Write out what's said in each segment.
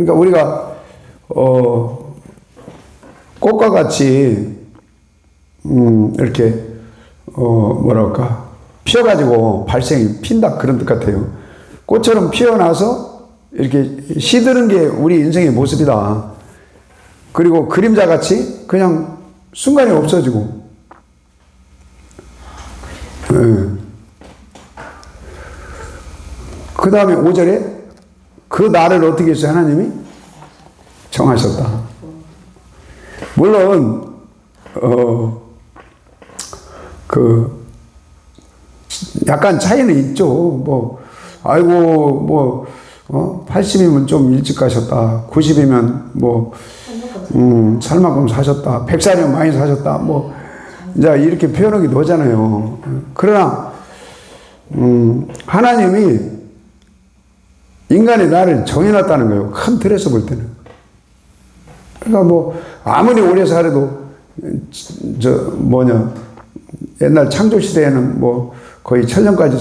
그러니까 우리가 꽃과 같이 이렇게 뭐랄까 피어가지고 발생이 핀다 그런 뜻 같아요. 꽃처럼 피어나서 이렇게 시드는 게 우리 인생의 모습이다. 그리고 그림자 같이 그냥 순간에 없어지고. 그 다음에 5절에 그 날을 어떻게 했어요? 하나님이 정하셨다. 물론 약간 차이는 있죠. 뭐 아이고 80이면 좀 일찍 가셨다. 90이면 살 만큼 사셨다. 100살이면 많이 사셨다. 뭐 이제 이렇게 표현하기도 하잖아요. 그러나 하나님이 인간의 날을 정해놨다는 거예요. 큰 틀에서 볼 때는. 그러니까 뭐 아무리 오래 살아도 옛날 창조 시대에는 뭐 거의 천년까지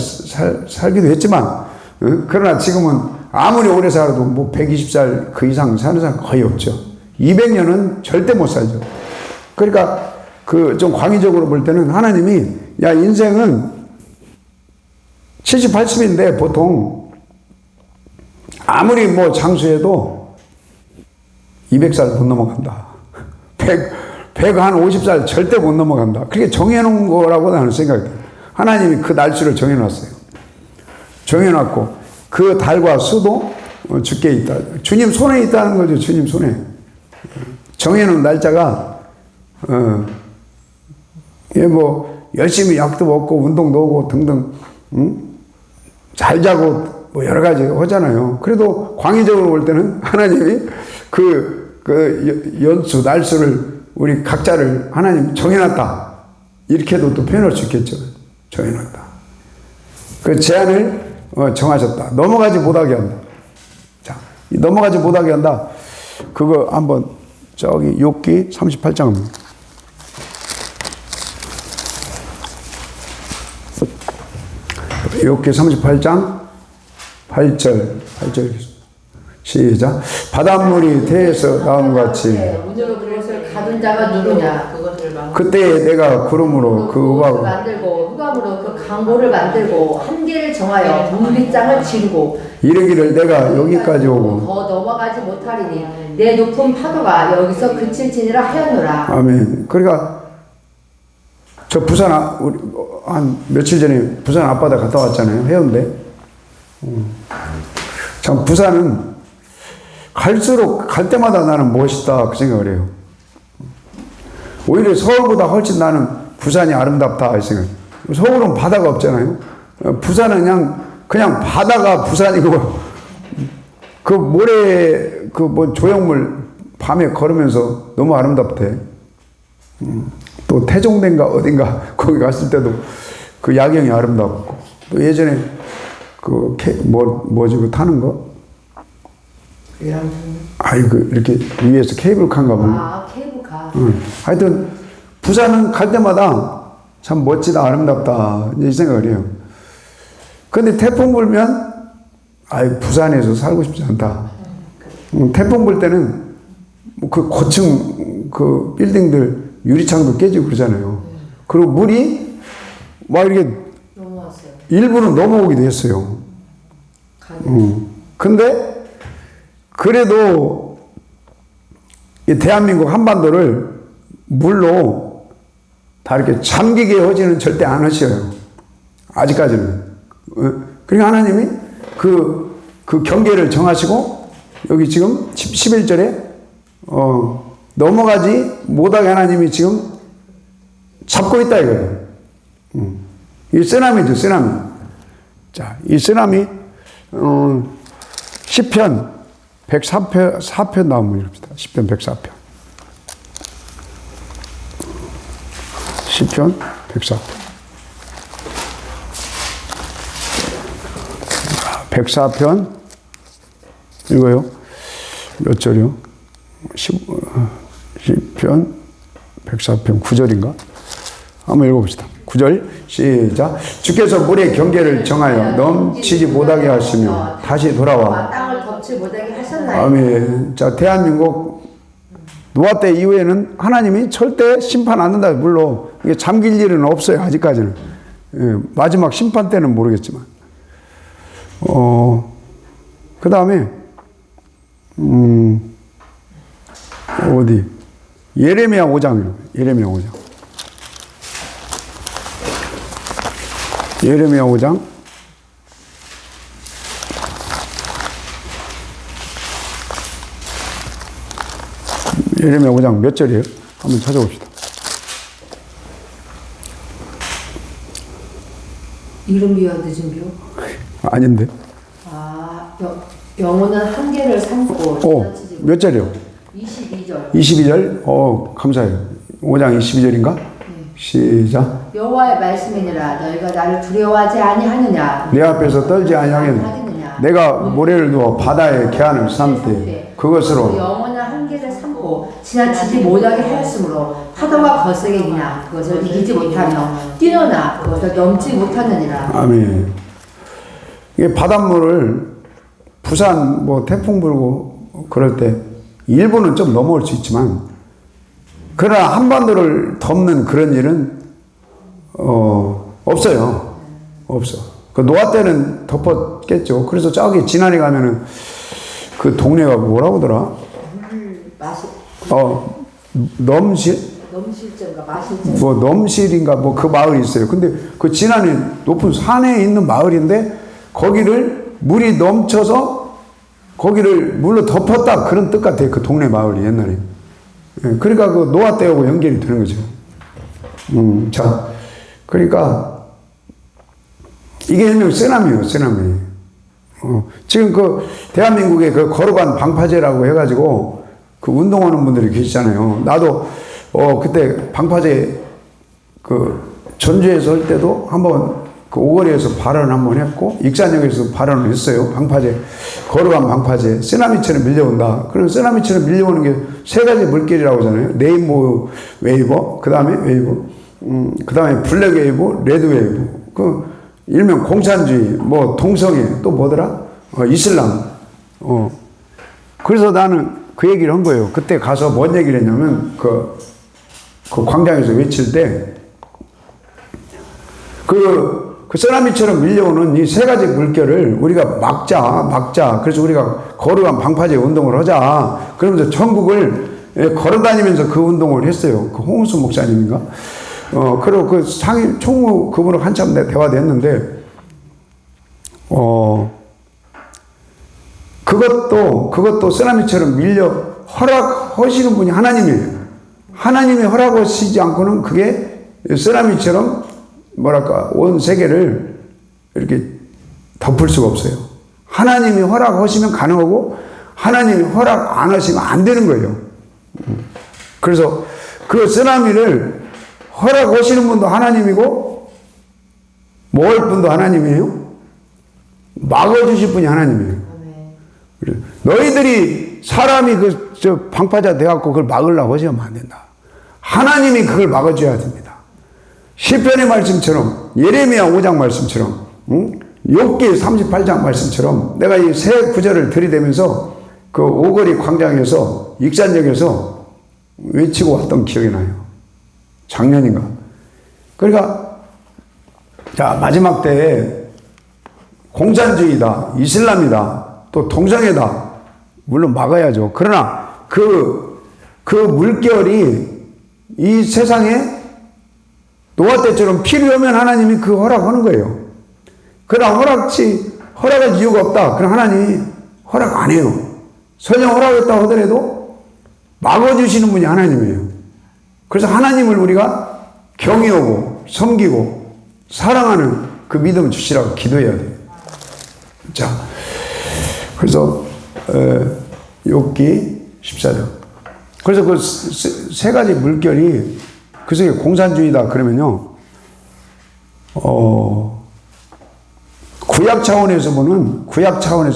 살기도 했지만, 그러나 지금은 아무리 오래 살아도 뭐 120살 그 이상 사는 사람 거의 없죠. 200년은 절대 못 살죠. 그러니까 좀 광의적으로 볼 때는 하나님이 야 인생은 70, 80인데 보통 아무리 뭐 장수해도 200살 못 넘어간다. 150살 절대 못 넘어간다. 그렇게 정해놓은 거라고 나는 생각해요. 하나님이 그 날수를 정해놨어요. 정해놨고 그 달과 수도 주께 있다. 주님 손에 있다는 거죠. 주님 손에. 정해놓은 날짜가 열심히 약도 먹고 운동도 하고 등등 잘 자고 뭐 여러 가지 하잖아요. 그래도 광의적으로 볼 때는 하나님이 그 연수 날수를 우리 각자를 하나님 정해놨다. 이렇게도 또 표현할 수 있겠죠. 정해놨다. 그 제한을 정하셨다. 넘어가지 못하게 한다. 자, 넘어가지 못하게 한다. 그거 한번 저기 욥기 38장 욥기 38장 8절 시작. 바닷물이 태에서 나온 것 같이 문으로 그것을 가둔 자가 누구냐. 그때 내가 구름으로 그 우박을 만들고 흑암으로 그 강보를 만들고 한계를 정하여 문빗장을 지르고 이르기를 내가 여기까지 오고 더 넘어가지 못하리니 내 높은 파도가 여기서 그칠지니라 하였노라. 아멘. 그러니까 저 부산 한 며칠 전에 부산 앞바다 갔다 왔잖아요. 해운대. 참 부산은 갈수록 갈 때마다 나는 멋있다 그 생각을 해요. 오히려 서울보다 훨씬 나는 부산이 아름답다 이 생각. 서울은 바다가 없잖아요. 부산은 그냥 바다가 부산이고 그 모래 조형물 밤에 걸으면서 너무 아름답대. 또 태종대인가 어딘가 거기 갔을 때도 그 야경이 아름답고 또 예전에 뭐지 타는 거? 이렇게 위에서 케이블카인가 보네. 케이블카. 하여튼 부산은 갈 때마다 참 멋지다 아름답다 이 생각을 해요. 근데 태풍 불면 부산에서 살고 싶지 않다. 태풍 불 때는 그 고층 그 빌딩들 유리창도 깨지고 그러잖아요. 그리고 물이 막 이렇게 넘어왔어요. 일부는 넘어오기도 했어요. 근데 그래도 이 대한민국 한반도를 물로 다 이렇게 잠기게 하지는 절대 안 하셔요. 아직까지는. 그러니까 하나님이 그 경계를 정하시고 여기 지금 11절에 넘어가지 못하게 하나님이 지금 잡고 있다 이거예요. 이 쓰나미죠, 쓰나미. 자, 이 쓰나미 시편 104편 나오면 이럽시다. 시편 104편. 시편 104편. 104편 이거요. 몇 절이요? 시편 104편 9절인가? 한번 읽어봅시다. 9절 시작. 주께서 물의 경계를 정하여 넘치지 못하게 하시며 다시 돌아와 넘지 못하게 하셨나요? 아멘. 자, 대한민국 노아 때 이후에는 하나님이 절대 심판 안 한다. 물론 이게 잠길 일은 없어요. 아직까지는. 예, 마지막 심판 때는 모르겠지만. 그 다음에 어디 예레미야 5장이요. 예레미야 5장. 예레미야 5장. 예레미야 5장 몇 절이에요? 한번 찾아봅시다. 이른 비와 늦은 비? 아닌데. 아, 영혼은 한계를 삼고 지나치지 몇 절이요? 22절. 22절? 감사해요. 5장 22절인가? 시작. 여호와의 말씀이니라 너희가 나를 두려워하지 아니하느냐 내 앞에서 떨지 아니하겠느냐. 내가 모래를 두어 바다에 개안을 삼되 그것으로 영원한 한계를 삼고 지나치지 못하게 하였으므로 파도가 거세게이나 그것을 이기지 못하며 뛰어나 그것을 넘지 못하느니라. 아멘. 이게 바닷물을 부산 뭐 태풍 불고 그럴 때 일부는 좀 넘어올 수 있지만 그러나 한반도를 덮는 그런 일은 없어요. 없어. 그 노아 때는 덮었겠죠. 그래서 저기 지난해 가면은 그 동네가 뭐라고 하더라? 넘실전가 마실전. 뭐 넘실인가 뭐 그 마을이 있어요. 근데 그 지난해 높은 산에 있는 마을인데 거기를 물이 넘쳐서 거기를 물로 덮었다 그런 뜻 같아요. 그 동네 마을이 옛날에. 예, 그러니까 그 노아 때하고 연결이 되는 거죠. 자, 그러니까 이게 일명 쓰나미예요, 쓰나미. 지금 그 대한민국에 그 거룩한 방파제라고 해가지고 그 운동하는 분들이 계시잖아요. 나도 그때 방파제 그 전주에서 할 때도 한번 그 오거리에서 발언 한번 했고 익산역에서 발언을 했어요. 방파제, 거룩한 방파제, 쓰나미처럼 밀려온다. 그리고 쓰나미처럼 밀려오는 게 세 가지 물결이라고 하잖아요. 레인보우 웨이버, 그 다음에 웨이브, 그 다음에 블랙 웨이브, 레드 웨이브. 그 일명 공산주의, 뭐 동성애, 또 뭐더라? 이슬람. 그래서 나는 그 얘기를 한 거예요. 그때 가서 뭔 얘기를 했냐면 그 광장에서 외칠 때 그 쓰나미처럼 밀려오는 이 세 가지 물결을 우리가 막자. 그래서 우리가 거룩한 방파제 운동을 하자. 그러면서 전국을 걸어다니면서 그 운동을 했어요. 그 홍은수 목사님인가? 그리고 그 상임 총무 그분하고 한참 대화도 했는데, 그것도 쓰나미처럼 허락하시는 분이 하나님이에요. 하나님이 허락하시지 않고는 그게 쓰나미처럼 뭐랄까, 온 세계를 이렇게 덮을 수가 없어요. 하나님이 허락하시면 가능하고, 하나님이 허락 안 하시면 안 되는 거예요. 그래서 그 쓰나미를 허락하시는 분도 하나님이고, 먹을 분도 하나님이에요. 막아주실 분이 하나님이에요. 너희들이 사람이 방파제 돼갖고 그걸 막으려고 하시면 안 된다. 하나님이 그걸 막아줘야 됩니다. 시편의 말씀처럼, 예레미야 5장 말씀처럼, 욥기 38장 말씀처럼 내가 이 세 구절을 들이대면서 그 오거리 광장에서 익산역에서 외치고 왔던 기억이 나요. 작년인가. 그러니까 자, 마지막 때에 공산주의다, 이슬람이다, 또 동성애다, 물론 막아야죠. 그러나 그 물결이 이 세상에 노아 때처럼 필요하면 하나님이 그 허락하는 거예요. 그러나 허락할 이유가 없다. 그럼 하나님이 허락 안 해요. 설령 허락했다고 하더라도 막아주시는 분이 하나님이에요. 그래서 하나님을 우리가 경외하고 섬기고 사랑하는 그 믿음을 주시라고 기도해야 돼요. 자, 그래서 욥기 14장. 그래서 그 세 가지 물결이 그 속에 공산주의다 그러면요, 구약 차원에서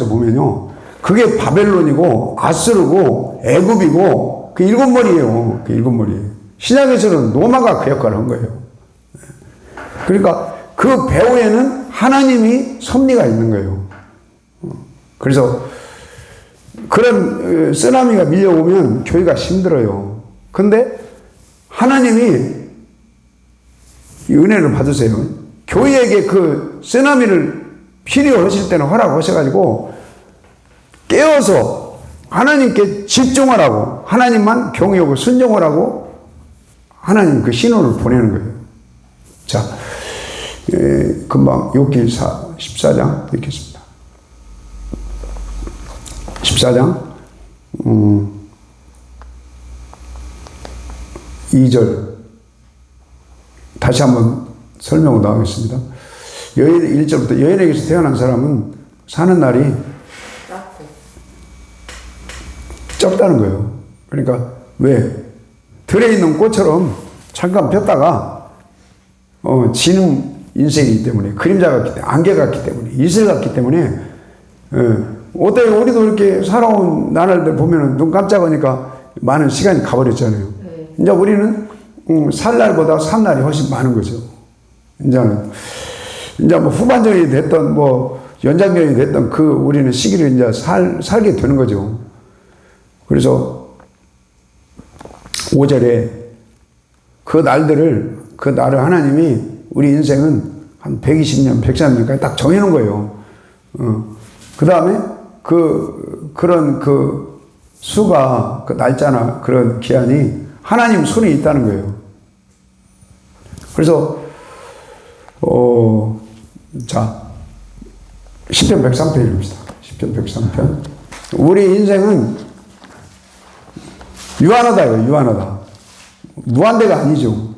보면요, 그게 바벨론이고 아수르고 애굽이고 그 일곱 머리예요. 그 일곱 머리. 신약에서는 노마가 그 역할을 한 거예요. 그러니까 그 배후에는 하나님이 섭리가 있는 거예요. 그래서 그런 쓰나미가 밀려오면 교회가 힘들어요. 근데 하나님이 이 은혜를 받으세요. 교회에게 그 쓰나미를 필요하실 때는 허락하셔가지고 깨어서 하나님께 집중하라고, 하나님만 경외하고 순종하라고 하나님 그 신호를 보내는 거예요. 자, 금방 욥기 14장 읽겠습니다. 14장 2절 다시 한번 설명을 나가겠습니다. 여인 1절부터 여인에게서 태어난 사람은 사는 날이 짧다는 거예요. 그러니까 왜? 들에 있는 꽃처럼 잠깐 폈다가 지는 인생이기 때문에, 그림자 같기 때문에, 안개 같기 때문에, 이슬 같기 때문에, 어때요? 우리도 이렇게 살아온 나날들 보면은 눈 깜짝하니까 많은 시간이 가버렸잖아요. 이제 우리는 살 날보다 산 날이 훨씬 많은 거죠. 이제 뭐 후반전이 됐던 뭐 연장전이 됐던 그 우리는 시기를 이제 살게 되는 거죠. 그래서 5절에 그 날을 하나님이 우리 인생은 한 120년, 130년까지 딱 정해놓은 거예요. 그 다음에 그런 그 수가, 그 날짜나 그런 기한이 하나님 손에 있다는 거예요. 그래서, 자, 10편 103편 읽읍시다. 10편 103편. 우리 인생은 유한하다, 이거, 유한하다. 무한대가 아니죠.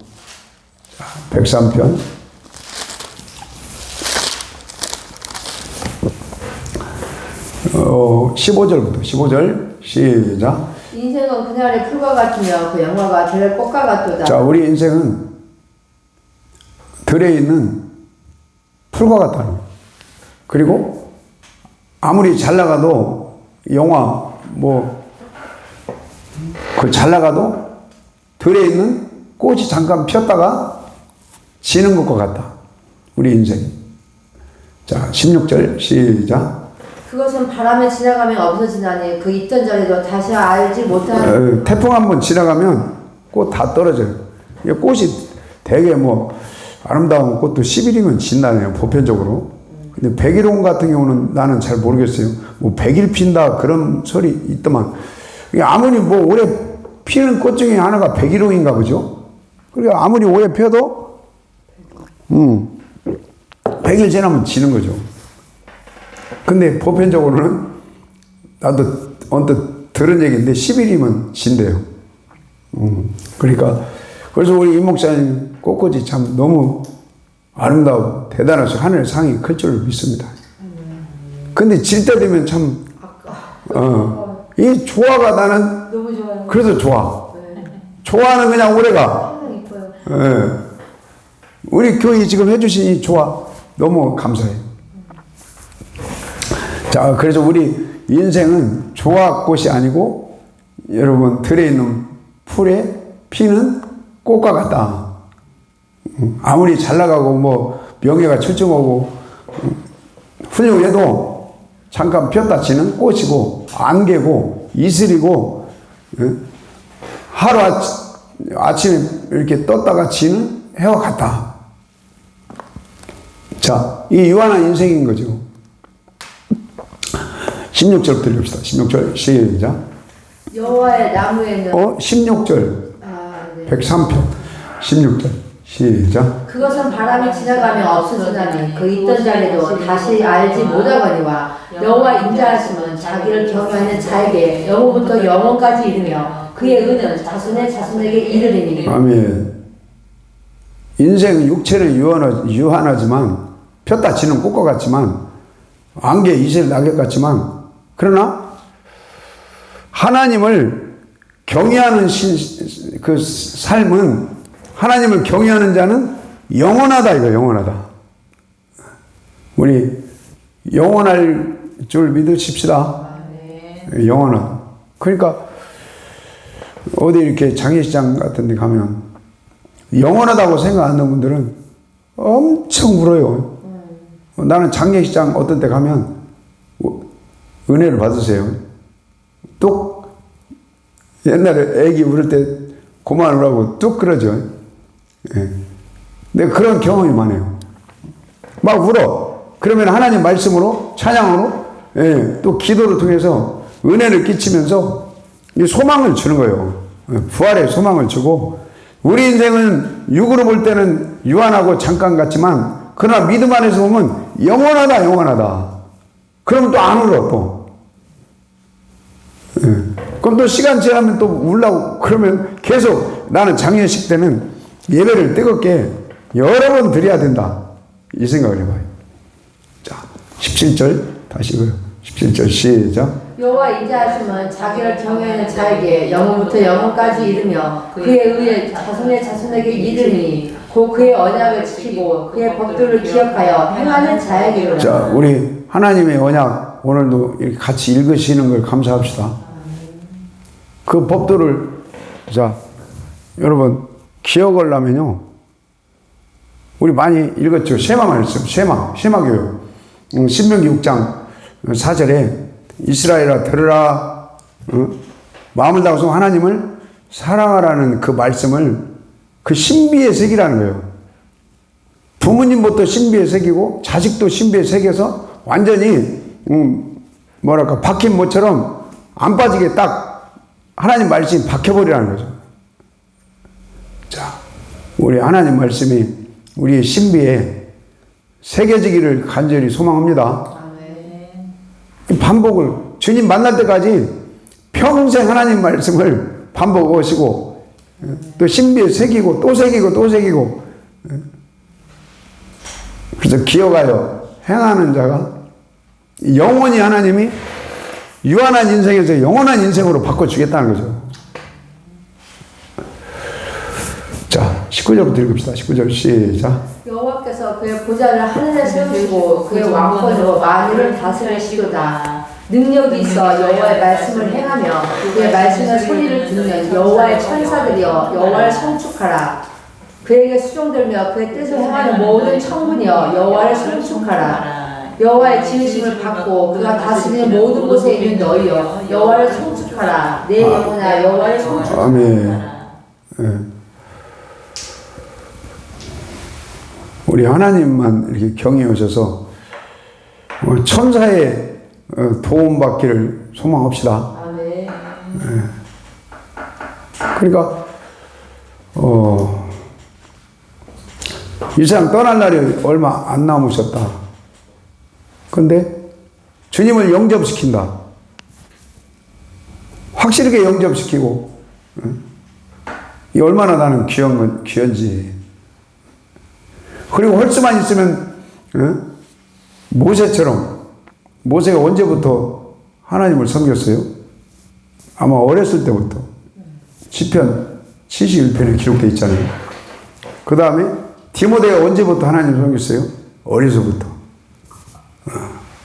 자, 103편. 15절부터 15절 시작. 인생은 그날의 풀과 같으며 그 영화가 들의 꽃과 같도다. 자, 우리 인생은 들에 있는 풀과 같다는 거예요. 그리고 아무리 잘 나가도 영화 그 잘 나가도 들에 있는 꽃이 잠깐 폈다가 지는 것과 같다. 우리 인생. 자, 16절 시작. 그것은 바람에 지나가면 없어지나니 그 있던 자리도 다시 알지 못하는. 태풍 한번 지나가면 꽃 다 떨어져요. 꽃이 되게 뭐 아름다운 꽃도 10일이면 진다네요, 보편적으로. 근데 100일홍 같은 경우는 나는 잘 모르겠어요. 뭐 100일 핀다 그런 소리 있더만. 아무리 뭐 오래 피는 꽃 중에 하나가 100일홍인가 보죠. 그러니까 아무리 오래 펴도 100일 지나면 지는 거죠. 근데 보편적으로는 나도 언뜻 들은 얘기인데 10일이면 진대요. 그러니까 그래서 우리 임 목사님 꽃꽂이 참 너무 아름다워 대단하셔. 하늘 상이 클 줄 믿습니다. 근데 질 때 되면 참 이 조화가 나는 너무 좋아요. 그래서 좋아. 조화는 그냥 오래가. 항상 이뻐요. 우리 교회 지금 해주신 이 조화 너무 감사해요. 자, 그래서 우리 인생은 조화꽃이 아니고 여러분 들에 있는 풀에 피는 꽃과 같다. 아무리 잘 나가고 뭐 명예가 출중하고 훌륭해도 잠깐 폈다 지는 꽃이고 안개고 이슬이고 하루 아침에 이렇게 떴다가 지는 해와 같다. 자, 이 유한한 인생인 거죠. 16절부터 읽읍시다. 16절 시작. 여호와의 나무에는 16절 네. 103편 16절 시작. 그것은 바람이 지나가면 없어지나니 그 있던 자리도 다시 알지 못하거니와 여호와 인자하심은 자기를 경외하는 자에게 영원부터 영원까지 이르며 그의 은은 자손의 자손에게 이르리니. 아멘. 인생은 육체는 유한하지만 폈다 지는 꽃과 같지만 안개 이슬 낙엽 같지만 그러나 하나님을 경외하는 그 삶은 하나님을 경외하는 자는 영원하다 이거 영원하다. 우리 영원할 줄 믿으십시다. 영원하다. 그러니까 어디 이렇게 장례식장 같은 데 가면 영원하다고 생각하는 분들은 엄청 울어요. 나는 장례식장 어떤 데 가면 은혜를 받으세요. 뚝, 옛날에 애기 울을 때 그만 울라고 뚝 그러죠. 예. 근데 그런 경험이 많아요. 막 울어. 그러면 하나님 말씀으로, 찬양으로, 예, 또 기도를 통해서 은혜를 끼치면서 이 소망을 주는 거예요. 예, 부활의 소망을 주고, 우리 인생은 육으로 볼 때는 유한하고 잠깐 같지만, 그러나 믿음 안에서 보면 영원하다, 영원하다. 그럼 또 안 울어, 또. 예. 그럼 또 시간 지나면 또 울라고, 그러면 계속 나는 장례식 때는 예배를 뜨겁게 여러 번 드려야 된다. 이 생각을 해봐요. 자, 17절 다시 17절 시작. 여호와 인자하심은 자기를 경외하는 자에게 영원부터 영원까지 이르며 그의 의에 자손의 자손에게 이르니 곧 그의 언약을 지키고 그의 법도를 기억하여 행하는 자에게로라. 자, 우리 하나님의 언약 오늘도 이렇게 같이 읽으시는 걸 감사합시다. 그 법도를, 자, 여러분 기억을 하면요, 우리 많이 읽었죠. 쉐마 말씀, 쉐마 교육. 신명기 6장 4절에 이스라엘아 들으라, 마음을 다해서 하나님을 사랑하라는 그 말씀을 그 신비에 새기라는 거예요. 부모님부터 신비에 새기고 자식도 신비에 새겨서 완전히 뭐랄까 박힌 모처럼 안 빠지게 딱 하나님 말씀이 박혀버리라는 거죠. 자, 우리 하나님 말씀이 우리의 신비에 새겨지기를 간절히 소망합니다. 반복을, 주님 만날 때까지 평생 하나님 말씀을 반복하시고 또 신비에 새기고 또 새기고 또 새기고, 그래서 기억하여 행하는 자가 영원히 하나님이 유한한 인생에서 영원한 인생으로 바꿔주겠다는 거죠. 자, 19절부터 읽읍시다. 19절 시작. 여호와께서 그의 보좌를 하늘에 세우시고 그의 왕권으로 만유를 다스리시도다. 능력이 있어 여호와의 말씀을 행하며 그의 말씀의 소리를 듣는 여호와의 천사들이여 여호와를 송축하라. 그에게 수종들며 그의 뜻을 행하는 모든 천군이여 여호와를 송축하라. 여호와의 지으심을 받고 그가 다스리는 모든 곳에 있는 너희여 여호와를 송축하라. 내 영혼아 여호와를 송축하라. 아멘. 예. 우리 하나님만 이렇게 경외하셔서 천사의 도움받기를 소망합시다. 아멘. 예. 그러니까 이 세상 떠날 날이 얼마 안 남으셨다. 그런데 주님을 영접시킨다. 확실하게 영접시키고, 이 얼마나 나는 귀한지. 그리고 헐수만 있으면 모세가 언제부터 하나님을 섬겼어요? 아마 어렸을 때부터. 시편 71편에 기록되어 있잖아요. 그 다음에 디모데가 언제부터 하나님을 섬겼어요? 어려서부터.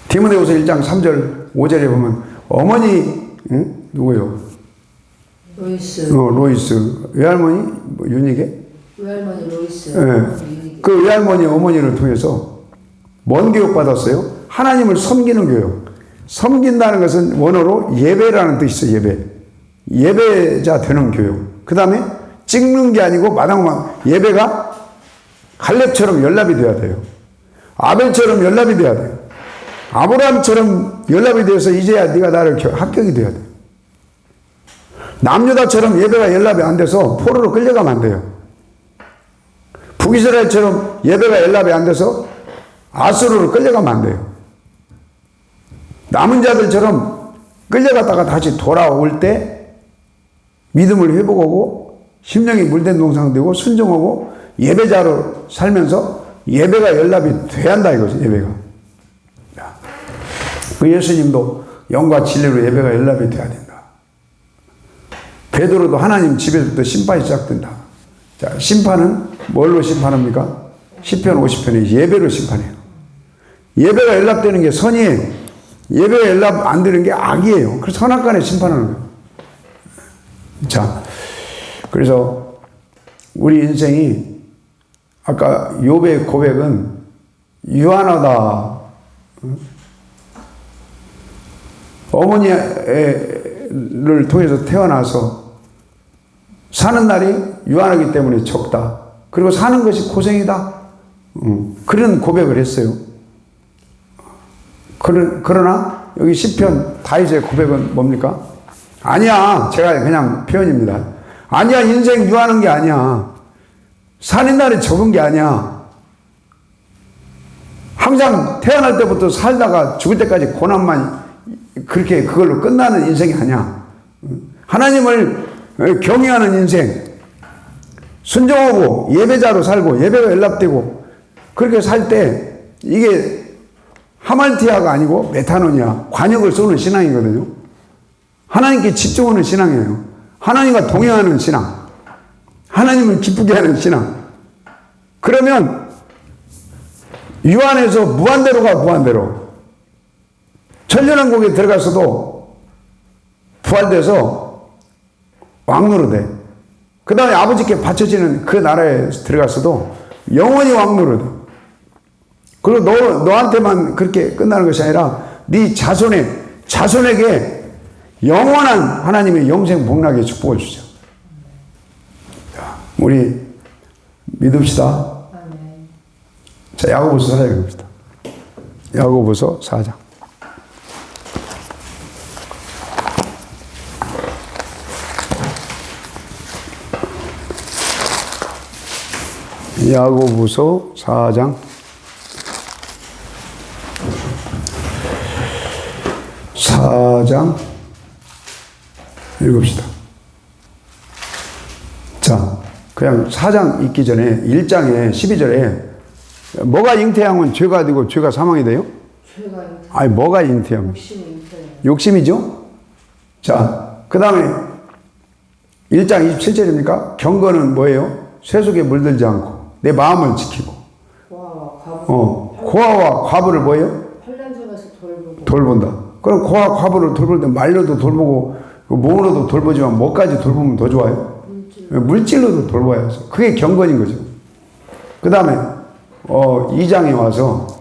디모데후서 1장 3절 5절에 보면 어머니 누구요? 로이스. 외할머니 윤희계? 외할머니 로이스. 네. 그 외할머니 어머니를 통해서 뭔 교육 받았어요? 하나님을 섬기는 교육. 섬긴다는 것은 원어로 예배라는 뜻이 있어요. 예배자 되는 교육. 그 다음에 찍는 게 아니고 마당만, 예배가 갈렙처럼 연락이 돼야 돼요. 아벨처럼 연락이 돼야 돼요. 아브라함처럼 연락이 되어서 이제야 네가 나를 합격이 돼야 돼요. 남유다처럼 예배가 연락이 안 돼서 포로로 끌려가면 안 돼요. 북이스라엘처럼 예배가 연락이 안 돼서 아수르로 끌려가면 안 돼요. 남은 자들처럼 끌려갔다가 다시 돌아올 때 믿음을 회복하고 심령이 물된 동상 되고 순종하고 예배자로 살면서 예배가 연락이 돼야 한다 이거죠. 예배가. 그 예수님도 영과 진리로 예배가 연락이 돼야 된다. 베드로도 하나님 집에서부터 심판이 시작된다. 자, 심판은 뭘로 심판합니까? 시편 50편에 예배로 심판해요. 예배가 연락되는 게 선이에요. 예배가 연락 안 되는 게 악이에요. 그래서 선악간에 심판하는 거예요. 자, 그래서 우리 인생이 아까 욥의 고백은 유한하다. 어머니의 인생을 통해서 태어나서 사는 날이 유한하기 때문에 적다. 그리고 사는 것이 고생이다. 그런 고백을 했어요. 그러나 여기 시편 다윗의 고백은 뭡니까? 아니야. 제가 그냥 표현입니다. 아니야. 인생 유한한 게 아니야. 사는 날이 적은 게 아니야. 항상 태어날 때부터 살다가 죽을 때까지 고난만 그렇게 그걸로 끝나는 인생이 아니야. 하나님을 경외하는 인생, 순종하고 예배자로 살고 예배가 연락되고 그렇게 살 때 이게 하말티아가 아니고 메타노니아, 관역을 쏘는 신앙이거든요. 하나님께 집중하는 신앙이에요. 하나님과 동행하는 신앙, 하나님을 기쁘게 하는 신앙. 그러면 유한에서 무한대로 가. 무한대로 천년왕국에 들어갔어도 부활돼서 왕노로 돼. 그 다음에 아버지께 바쳐지는 그 나라에 들어갔어도 영원히 왕노로 돼. 그리고 너한테만 그렇게 끝나는 것이 아니라 네 자손에게 영원한 하나님의 영생 복락의 축복을 주죠. 우리 믿읍시다. 자, 야고보서 4장 봅시다. 야고보서 4장. 야고보서 4장 4장 읽읍시다. 자, 그냥 4장 읽기 전에 1장에 12절에 뭐가 잉태하면 죄가 되고 죄가 사망이 돼요? 아니, 뭐가 잉태하면? 욕심이죠? 자, 그 다음에 1장 27절입니까? 경건은 뭐예요? 쇠속에 물들지 않고 내 마음을 지키고 고아와 과부를 뭐예요? 돌본다. 그럼 고아 과부를 돌볼 때 말로도 돌보고 몸으로도 돌보지만 뭐까지 돌보면 더 좋아요? 물질로도 돌봐야죠. 그게 경건인 거죠. 그 다음에 2장에 와서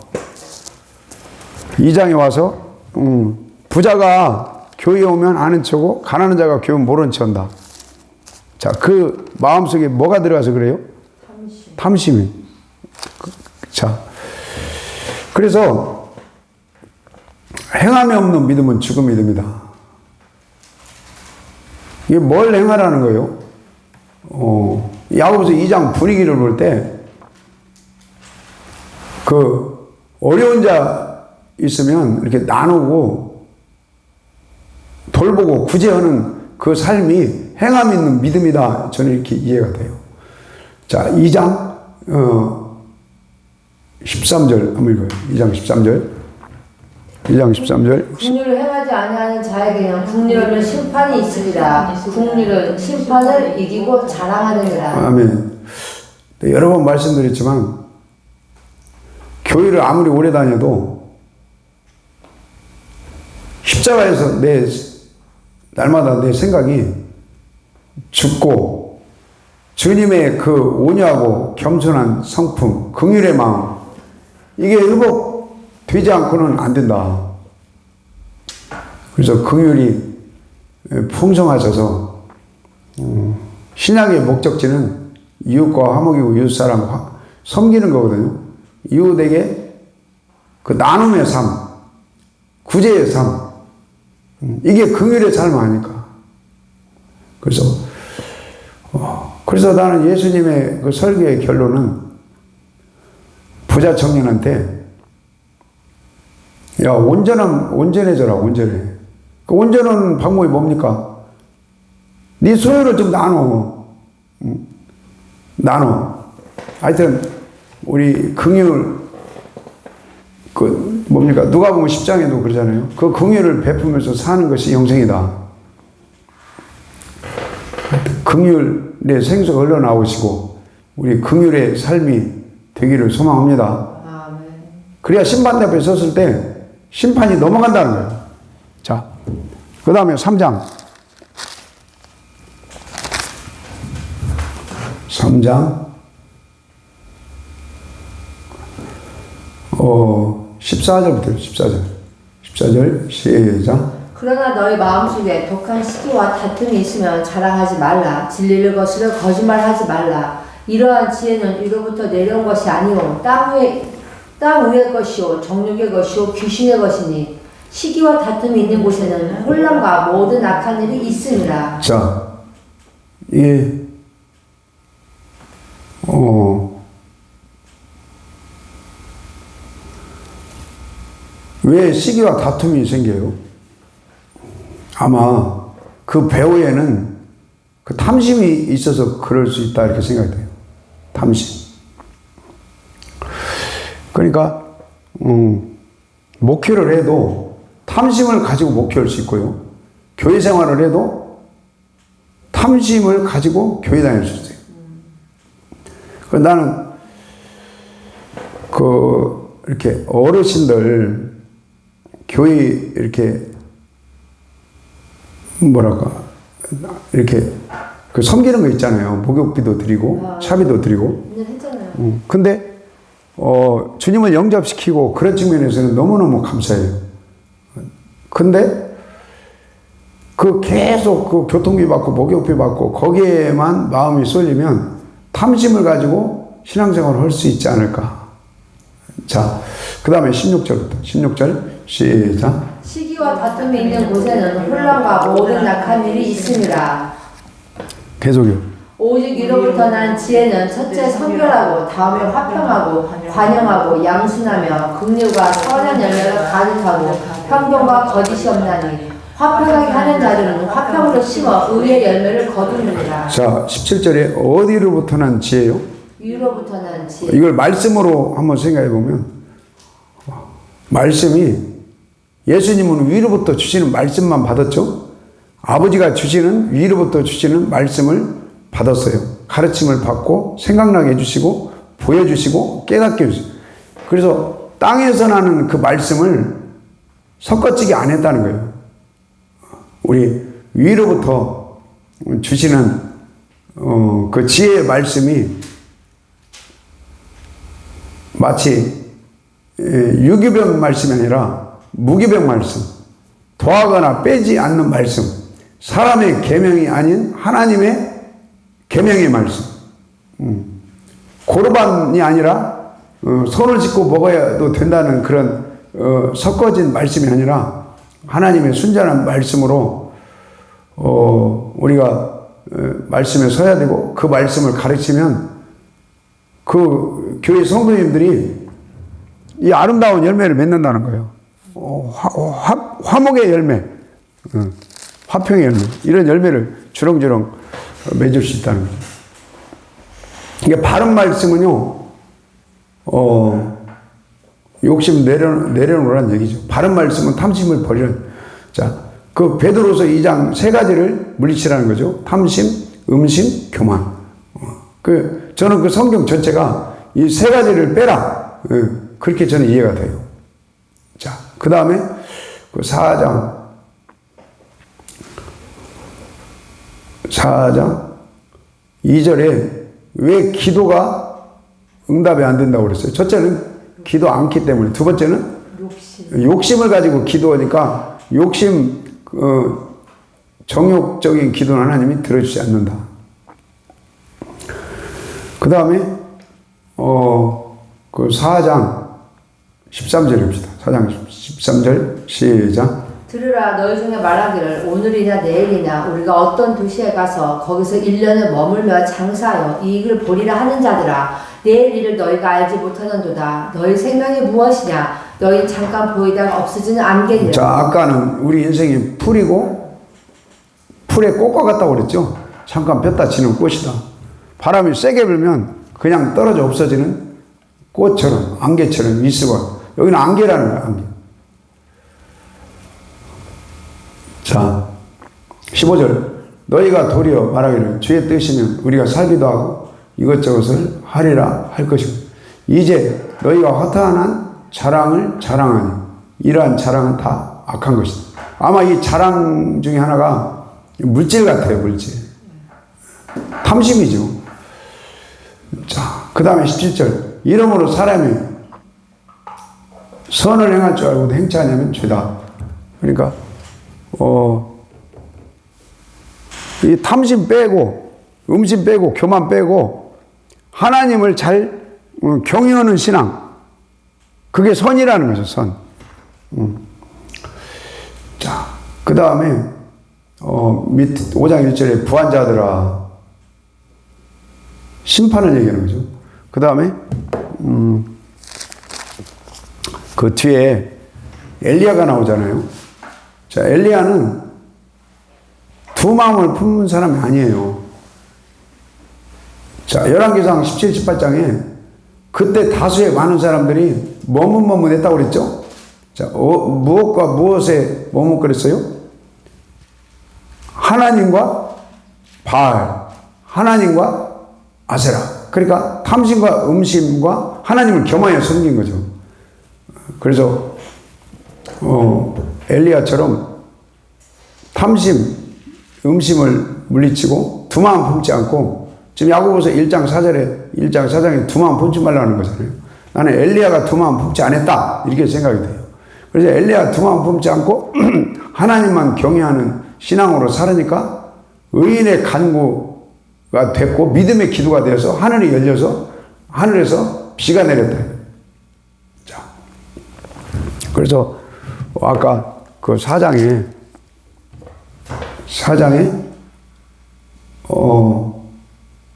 부자가 교회에 오면 아는 척하고 가난한 자가 교회 모른 척 한다. 자, 그 마음속에 뭐가 들어가서 그래요? 탐심이. 자, 그래서 행함이 없는 믿음은 죽은 믿음이다. 이게 뭘 행하라는 거예요? 야고보서 2장 분위기를 볼 때 그 어려운 자 있으면 이렇게 나누고 돌보고 구제하는 그 삶이 행함 있는 믿음이다. 저는 이렇게 이해가 돼요. 자, 2장 13절 한번 읽어요. 2장 13절. 2장 13절. 국률을 행하지 아니하는 자에게는 국률은 심판이 있습니다. 국률은 심판을 이기고 자랑하느니라. 아멘. 네, 여러 번 말씀드렸지만 교회를 아무리 오래 다녀도 십자가에서 날마다 내 생각이 죽고 주님의 그 온유하고 겸손한 성품, 긍휼의 마음, 이게 회복되지 않고는 안 된다. 그래서 긍휼이 풍성하셔서 신약의 목적지는 이웃과 화목이고 이웃사람과 섬기는 거거든요. 이웃에게 그 나눔의 삶, 구제의 삶, 이게 긍휼의 삶 아닐까. 그래서 나는 예수님의 그 설교의 결론은 부자 청년한테 야, 온전해져라, 온전해. 그 온전한 방법이 뭡니까? 네 소유를 좀 나눠. 하여튼 우리 긍휼 뭡니까? 누가복음 10장에도 그러잖아요. 그 긍휼을 베푸면서 사는 것이 영생이다. 긍휼의 생수가 흘러나오시고 우리 긍휼의 삶이 되기를 소망합니다. 그래야 심판 앞에 섰을 때 심판이 넘어간다는 거예요. 자, 그 다음에 3장 14절부터 14절 시작. 그러나 너희 마음속에 독한 시기와 다툼이 있으면 자랑하지 말라. 진리를 거스려 거짓말하지 말라. 이러한 지혜는 위로부터 내려온 것이 아니오 땅 위의 것이오 정욕의 것이오 귀신의 것이니 시기와 다툼이 있는 곳에는 혼란과 모든 악한 일이 있으니라. 자, 이게 왜 시기와 다툼이 생겨요? 아마 그 배후에는 그 탐심이 있어서 그럴 수 있다 이렇게 생각이 돼요. 탐심. 그러니까 목회를 해도 탐심을 가지고 목회할 수 있고요. 교회 생활을 해도 탐심을 가지고 교회 다닐 수 있어요. 나는 이렇게 어르신들 교회 이렇게 이렇게 섬기는 거 있잖아요. 목욕비도 드리고 차비도 드리고. 했잖아요. 근데 주님을 영접시키고 그런 측면에서는 너무너무 감사해요. 근데 계속 교통비 받고 목욕비 받고 거기에만 마음이 쏠리면 탐심을 가지고 신앙생활을 할 수 있지 않을까. 자, 그 다음에 16절부터 16절 시작. 시기와 다툼이 있는 곳에는 혼란과 모든 악한 일이 있습니다. 계속요. 오직 위로부터 난 지혜는 첫째 선별하고 다음에 화평하고 관용하고 양순하며 긍휼과 선한 열매를 가득하고 평범과 거짓이 없나니 화평하게 하는 자들은 화평으로 심어 의의 열매를 거두느니라. 자, 17절에 어디로부터 난 지혜요? 위로부터 난 지혜. 이걸 말씀으로 한번 생각해 보면 말씀이 예수님은 위로부터 주시는 말씀만 받았죠. 아버지가 주시는 위로부터 주시는 말씀을 받았어요. 가르침을 받고 생각나게 해주시고 보여주시고 깨닫게 해주시고. 그래서 땅에서 나는 그 말씀을 섞어찌게 안 했다는 거예요. 우리 위로부터 주시는 그 지혜의 말씀이 마치 유기병 말씀이 아니라 무기병 말씀, 더하거나 빼지 않는 말씀, 사람의 계명이 아닌 하나님의 계명의 말씀. 고르반이 아니라 손을 씻고 먹어야도 된다는 그런 섞어진 말씀이 아니라 하나님의 순전한 말씀으로 우리가 말씀에 서야 되고 그 말씀을 가르치면 그 교회 성도님들이 이 아름다운 열매를 맺는다는 거예요. 화목의 열매, 화평의 열매, 이런 열매를 주렁주렁 맺을 수 있다는 거죠. 이게 바른 말씀은요, 욕심 내려놓으라는 얘기죠. 바른 말씀은 탐심을 버리는. 자, 그 베드로서 2장 세 가지를 물리치라는 거죠. 탐심, 음심, 교만. 저는 그 성경 전체가 이 세 가지를 빼라. 그렇게 저는 이해가 돼요. 자, 그 다음에 그 4장 2절에 왜 기도가 응답이 안 된다고 그랬어요? 첫째는 기도 않기 때문에, 두 번째는 욕심을 가지고 기도하니까 정욕적인 기도는 하나님이 들어주지 않는다. 그 다음에 그 4장 13절입니다. 4장 13절 시작. 들으라. 너희 중에 말하기를 오늘이나 내일이나 우리가 어떤 도시에 가서 거기서 1년을 머물며 장사하여 이익을 보리라 하는 자들아, 내일 일을 너희가 알지 못하는도다. 너희 생명이 무엇이냐? 너희 잠깐 보이다가 없어지는 안개니라. 자, 아까는 우리 인생이 풀이고 풀에 꽃과 같다고 그랬죠. 잠깐 폈다 지는 꽃이다. 바람이 세게 불면 그냥 떨어져 없어지는 꽃처럼, 안개처럼 있으고, 여기는 안개라는 거야, 안개. 자, 15절. 너희가 도리어 말하기를 주의 뜻이면 우리가 살기도 하고 이것저것을 하리라 할 것이고, 이제 너희가 허탄한 자랑을 자랑하니 이러한 자랑은 다 악한 것이다. 아마 이 자랑 중에 하나가 물질 같아요, 물질. 탐심이죠. 자, 그 다음에 17절. 이러므로 사람이 선을 행할 줄 알고도 행치 않으면 죄다. 그러니까 이 탐심 빼고, 음심 빼고, 교만 빼고, 하나님을 잘 경외하는 신앙. 그게 선이라는 거죠, 선. 자, 그 다음에, 밑 5장 1절에 부한자들아, 심판을 얘기하는 거죠. 그 다음에, 그 뒤에 엘리야가 나오잖아요. 자, 엘리야는 두 마음을 품는 사람이 아니에요. 자, 열왕기상 17, 18장에 그때 다수의 많은 사람들이 머뭇머뭇했다고 그랬죠? 자, 무엇과 무엇에 머뭇거렸어요? 하나님과 바알, 하나님과 아세라. 그러니까 탐심과 음심과 하나님을 겸하여 섬긴 거죠. 그래서 엘리야처럼 탐심, 음심을 물리치고 두 마음 품지 않고, 지금 야고보서 1장 4장에 두 마음 품지 말라는 거잖아요. 나는 엘리야가 두 마음 품지 않았다, 이렇게 생각이 돼요. 그래서 엘리야 두 마음 품지 않고 하나님만 경외하는 신앙으로 살으니까 의인의 간구가 됐고 믿음의 기도가 되어서 하늘이 열려서 하늘에서 비가 내렸다. 자, 그래서 아까 그 4장에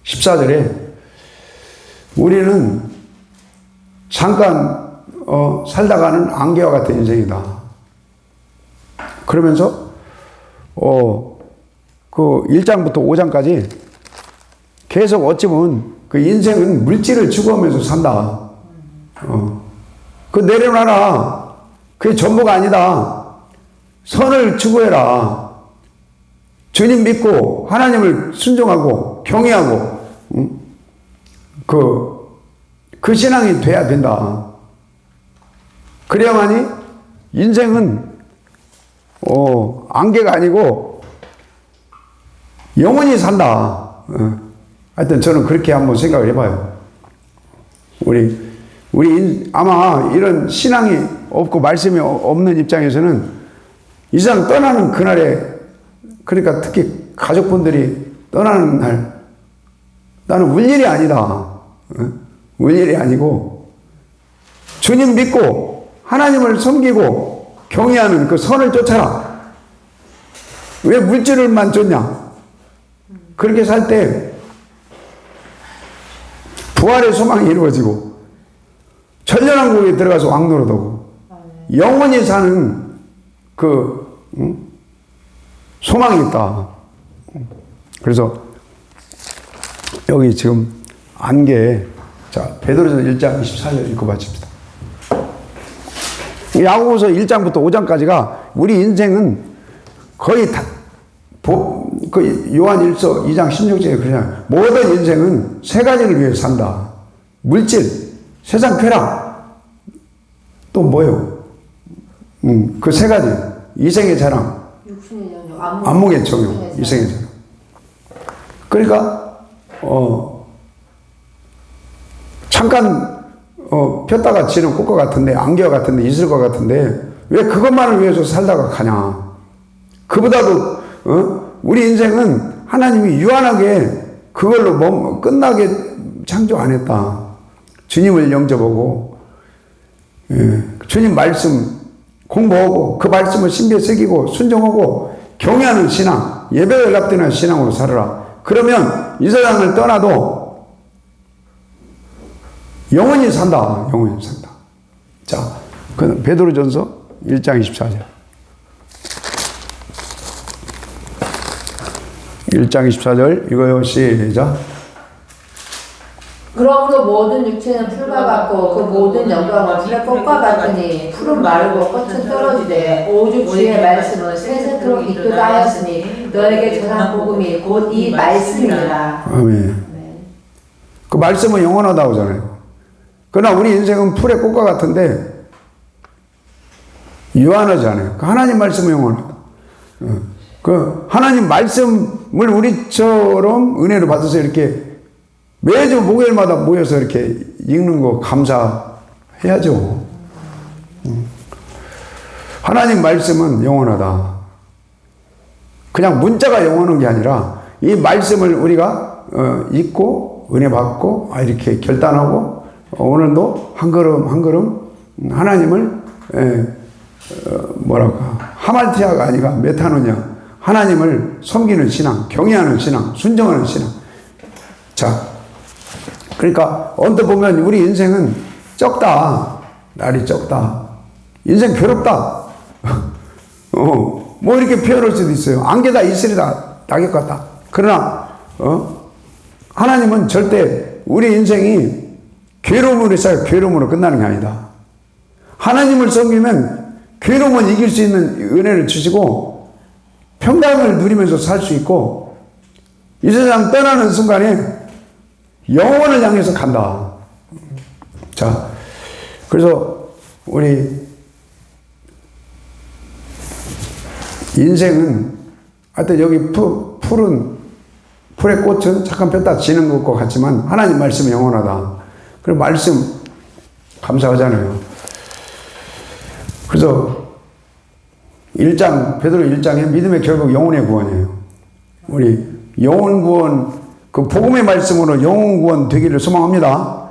14절에 우리는 잠깐 살다가는 안개와 같은 인생이다. 그러면서 그 1장부터 5장까지 계속 어찌 보면 그 인생은 물질을 추구하면서 산다. 그 내려놔라. 그게 전부가 아니다. 선을 추구해라. 주님 믿고 하나님을 순종하고 경외하고 그 신앙이 돼야 된다. 그래야만이 인생은 안개가 아니고 영원히 산다. 하여튼 저는 그렇게 한번 생각을 해봐요. 우리 아마 이런 신앙이 없고 말씀이 없는 입장에서는 이 사람 떠나는 그날에, 그러니까 특히 가족분들이 떠나는 날, 나는 울 일이 아니다. 울 일이 아니고 주님 믿고 하나님을 섬기고 경외하는 그 선을 쫓아라. 왜 물질을만 쫓냐? 그렇게 살 때 부활의 소망이 이루어지고 천년왕국에 들어가서 왕노릇하고 영원히 사는 그 소망이 있다. 그래서 여기 지금 안개, 자, 베드로전서 1장 24절 읽어봐 줍시다. 야고보서 1장부터 5장까지가 우리 인생은 거의 다, 그 요한 1서 2장 16절에 그냥 모든 인생은 세 가지를 위해 산다. 물질, 세상 쾌락, 또 뭐요? 그 세 가지. 이생의 자랑, 안목의 정욕, 이생의 자랑. 그러니까 잠깐 폈다가 지는 꽃과 같은데, 안개와 같은데, 있을 것 같은데 왜 그것만을 위해서 살다가 가냐. 그보다도 우리 인생은 하나님이 유한하게 그걸로 끝나게 창조 안 했다. 주님을 영접하고 주님 말씀 공부하고 그 말씀을 신비에 새기고 순종하고 경외하는 신앙, 예배에 연락되는 신앙으로 살아라. 그러면 이 세상을 떠나도 영원히 산다. 영원히 산다. 자, 그 베드로전서 1장 24절. 1장 24절 이거요. 시작. 그러므로 모든 육체는 풀과 같고 그 모든 영광은 풀의 꽃과 같으니 풀은 마르고 꽃은 떨어지되 오직 주의 말씀은 세세토록 있도다 하였으니 너에게 전한 복음이 곧 이 말씀이라. 아멘. 그 말씀은 영원하다고 하잖아요. 그러나 우리 인생은 풀의 꽃과 같은데 유한하지 않아요. 그 하나님 말씀은 영원하다. 그 하나님 말씀을 우리처럼 은혜로 받아서 이렇게 매주 목요일마다 모여서 이렇게 읽는 거 감사해야죠. 하나님 말씀은 영원하다. 그냥 문자가 영원한 게 아니라 이 말씀을 우리가 읽고 은혜 받고 이렇게 결단하고 오늘도 한 걸음 한 걸음 하나님을 하말티아가 아니라 메타노냐, 하나님을 섬기는 신앙, 경외하는 신앙, 순종하는 신앙. 자, 그러니까 언뜻 보면 우리 인생은 적다, 날이 적다, 인생 괴롭다. 뭐 이렇게 표현할 수도 있어요. 안개다 이슬이다, 낙엽 같다. 그러나 하나님은 절대 우리 인생이 괴로움으로 시작, 괴로움으로 끝나는 게 아니다. 하나님을 섬기면 괴로움을 이길 수 있는 은혜를 주시고 평강을 누리면서 살 수 있고 이 세상 떠나는 순간에 영원을 향해서 간다. 자, 그래서 우리 인생은 하여튼 여기 풀의 꽃은 잠깐 폈다 지는 것과 같지만 하나님 말씀은 영원하다. 그리고 말씀 감사하잖아요. 그래서 1장, 베드로 1장에 믿음의 결국 영혼의 구원이에요. 우리 영혼 구원, 그 복음의 말씀으로 영혼 구원 되기를 소망합니다.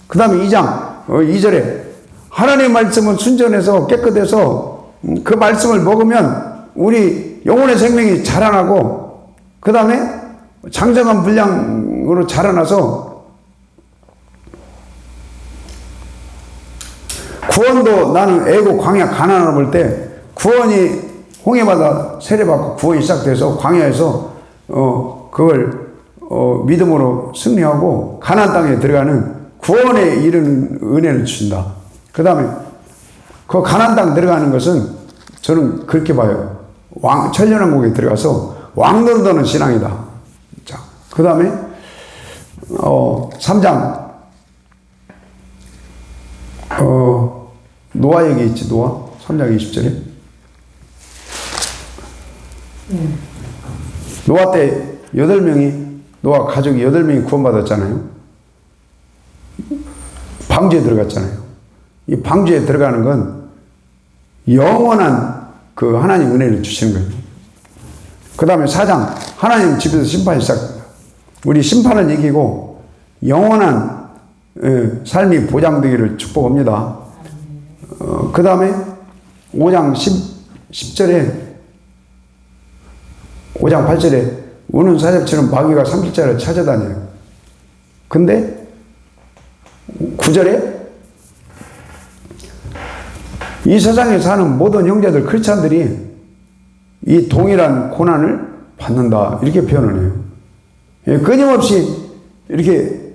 그 다음에 2장, 2절에 하나님의 말씀은 순전해서 깨끗해서 그 말씀을 먹으면 우리 영혼의 생명이 자라나고 그 다음에 장정한 분량으로 자라나서 구원도 나는 애고 광야 가나안을 볼 때 구원이 홍해바다 세례받고 구원이 시작돼서 광야에서 그걸 믿음으로 승리하고 가나안 땅에 들어가는 구원에 이르는 은혜를 주신다. 그 다음에 그 가나안 땅 들어가는 것은 저는 그렇게 봐요. 천년왕국에 들어가서 왕노릇하는 신앙이다. 자, 그 다음에 3장 노아 얘기 있지. 노아 3장 20절에 노아 때 8명이 노아 가족이 8명이 구원받았잖아요. 방주에 들어갔잖아요. 이 방주에 들어가는 건 영원한 그 하나님 은혜를 주시는 거예요. 그 다음에 4장 하나님 집에서 심판이 시작됩니다. 우리 심판을 이기고 영원한 삶이 보장되기를 축복합니다. 그 다음에 5장 10절에 5장 8절에 우는 사자처럼 마귀가 삼킬자를 찾아다녀요. 근데 9절에 이 세상에 사는 모든 형제들 크리스찬들이 이 동일한 고난을 받는다 이렇게 표현을 해요. 예, 끊임없이 이렇게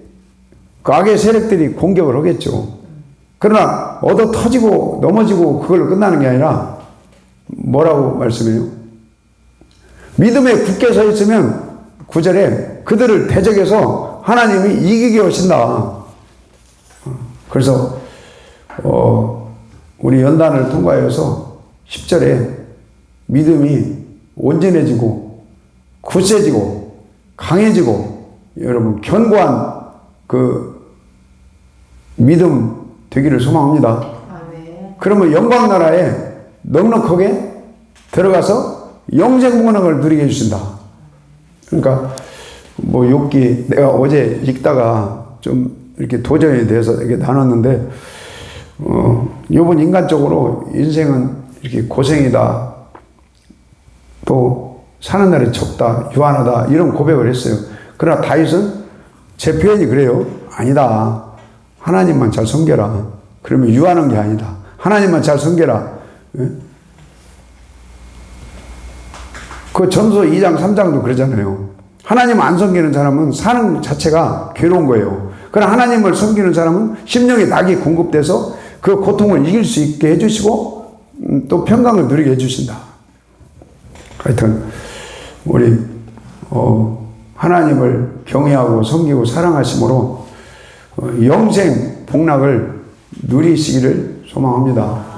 그 악의 세력들이 공격을 하겠죠. 그러나 얻어 터지고 넘어지고 그걸로 끝나는 게 아니라 뭐라고 말씀해요? 믿음에 굳게 서 있으면 9절에 그들을 대적해서 하나님이 이기게 하신다. 그래서 우리 연단을 통과해서 10절에 믿음이 온전해지고 굳세지고 강해지고 여러분 견고한 그 믿음 되기를 소망합니다. 그러면 영광나라에 넉넉하게 들어가서 영생 문학을 누리게 해주신다. 그러니까 뭐 욥기 내가 어제 읽다가 좀 이렇게 도전에 대해서 이렇게 나눴는데 욥은 인간적으로 인생은 이렇게 고생이다. 또 사는 날이 좁다. 유한하다. 이런 고백을 했어요. 그러나 다윗은 제 표현이 그래요. 아니다. 하나님만 잘 섬겨라. 그러면 유한한 게 아니다. 하나님만 잘 섬겨라. 그 전서 2장 3장도 그러잖아요. 하나님 안 섬기는 사람은 사는 자체가 괴로운 거예요. 그러나 하나님을 섬기는 사람은 심령의 낙이 공급돼서 그 고통을 이길 수 있게 해주시고 또 평강을 누리게 해주신다. 하여튼 우리 하나님을 경외하고 섬기고 사랑하심으로 영생 복락을 누리시기를 소망합니다.